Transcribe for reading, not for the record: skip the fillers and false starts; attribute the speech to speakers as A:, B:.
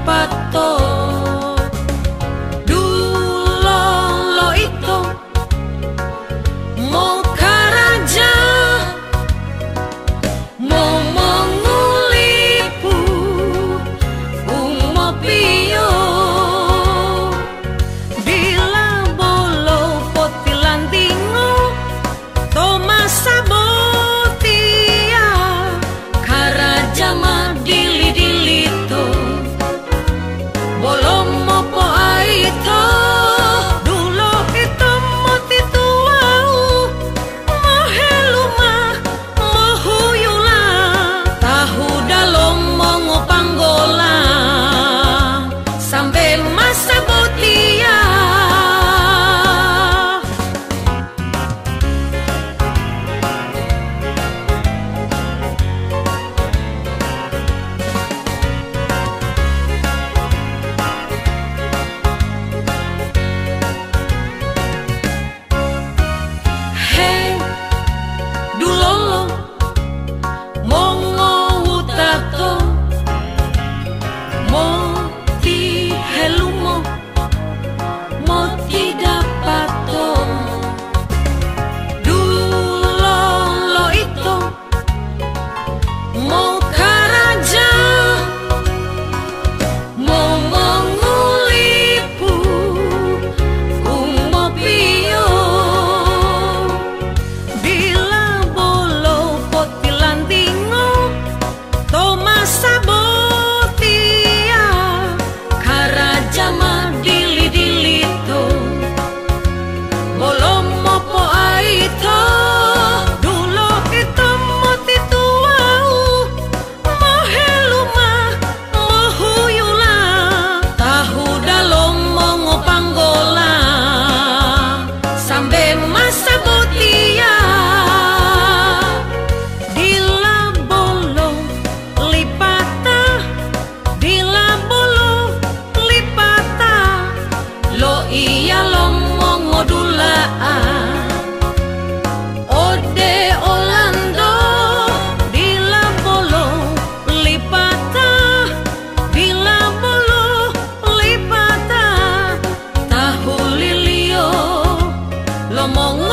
A: MOTIDAPATO DULOLO itu MOKARAJA MOMONGU LIPU UMOPIYO DILA BOLO POTILANTHINGO MASA BOTIYA KARAJA MADILI DILITO BOLO MOPOAYITO DULO itu MOTITUWAWU MOHELUMA MOHUYULA Tahuda lo Mongopanggola SAMBE MASA BOTIYA Hey, DULOLO MONGOWUTATO MOTIHELUMO MOTIDAPATO DULOLO itu MOKARAJA MOMONGU LIPU UMOPIYO DILA BOLO POTILANTHINGO MASA BOTIYA KARAJA MADILI DILITO BOLO MOPOAYITO DULO itu MOTITUWAWU MOHELUMA MOHUYULA Tahuda lo Mongopanggola SAMBE MASA BOTIYA DILA BOLO LIPATA DILA BOLO LIPATA Lo iya lo mongodulaa Ode Orlando DILA BOLO LIPATA DILA BOLO LIPATA Tahu lilio lo mongo